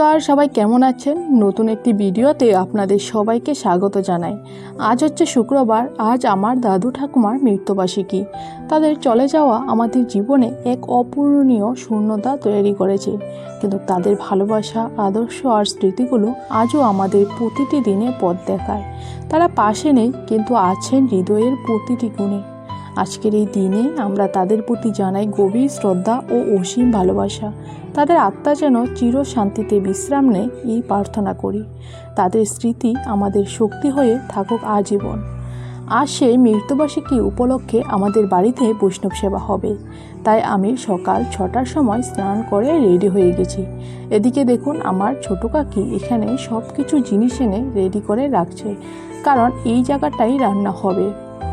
নমস্কার, সবাই কেমন আছেন? নতুন একটি ভিডিওতে আপনাদের সবাইকে স্বাগত জানাই। আজ হচ্ছে শুক্রবার। আজ আমার দাদু ঠাকুমার মৃত্যুবার্ষিকী। তাদের চলে যাওয়া আমাদের জীবনে এক অপূরণীয় শূন্যতা তৈরি করেছে, কিন্তু তাদের ভালোবাসা, আদর্শ আর স্মৃতিগুলো আজও আমাদের প্রতিটি দিনে পথ দেখায়। তারা পাশে নেই, কিন্তু আছেন হৃদয়ের প্রতিটি কোণে। আজকের এই দিনে আমরা তাদের প্রতি জানাই গভীর শ্রদ্ধা ও অসীম ভালোবাসা। তাদের আত্মা যেন চির শান্তিতে বিশ্রাম নেয়, এই প্রার্থনা করি। তাদের স্মৃতি আমাদের শক্তি হয়ে থাকুক আজীবন। আজ সেই মৃত্যুবার্ষিকী উপলক্ষে আমাদের বাড়িতে বৈষ্ণব সেবা হবে, তাই আমি সকাল 6টার সময় স্নান করে রেডি হয়ে গেছি। এদিকে দেখুন, আমার ছোটো কাকি এখানে সব কিছু জিনিস এনে রেডি করে রাখছে, কারণ এই জায়গাটাই রান্না হবে।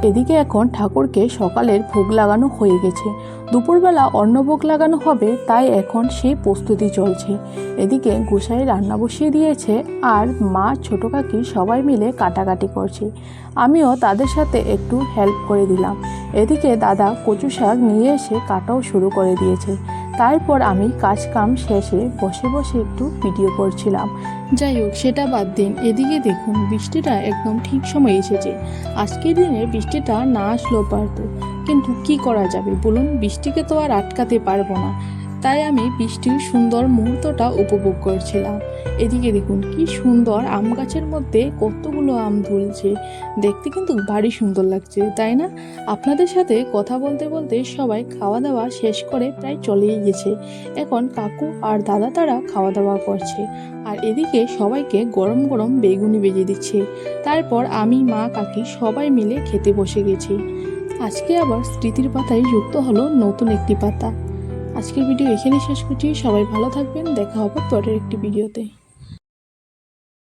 এদিকে এখন ঠাকুরকে সকালের ভোগ লাগানো হয়ে গেছে, দুপুরবেলা অন্নভোগ লাগানো হবে, তাই এখন সেই প্রস্তুতি চলছে। এদিকে গোসাই রান্না বসিয়ে দিয়েছে, আর মা, ছোটো কাকি সবাই মিলে কাটাকাটি করছে। আমিও তাদের সাথে একটু হেল্প করে দিলাম। এদিকে দাদা কচু শাক নিয়ে এসে কাটাও শুরু করে দিয়েছে। তারপর আমি কাজ কাম শেষে বসে বসে একটু ভিডিও করছিলাম। যাই হোক, সেটা বাদ দিন। এদিকে দেখুন, বৃষ্টিটা একদম ঠিক সময় এসেছে। আজকের দিনে বৃষ্টিটা না আসলেও পারত, কিন্তু কি করা যাবে বলুন? বৃষ্টিকে তো আর আটকাতে পারবো না, তাই আমি বৃষ্টির সুন্দর মুহূর্তটা উপভোগ করছিলাম। এদিকে দেখুন, কি সুন্দর আম গাছের মধ্যে কতগুলো আম ধুলছে, দেখতে কিন্তু ভারী সুন্দর লাগছে, তাই না? আপনাদের সাথে কথা বলতে বলতে সবাই খাওয়া দাওয়া শেষ করে প্রায় চলেই গেছে। এখন কাকু আর দাদা তারা খাওয়া দাওয়া করছে, আর এদিকে সবাইকে গরম গরম বেগুনি ভেজে দিচ্ছে। তারপর আমি, মা, কাকি সবাই মিলে খেতে বসে গেছি। আজকে আবার স্মৃতির পাতায় যুক্ত হলো নতুন একটি পাতা। আজকের ভিডিও এখানেই শেষ করছি। সবাই ভালো থাকবেন, দেখা হবে পরের একটি ভিডিওতে।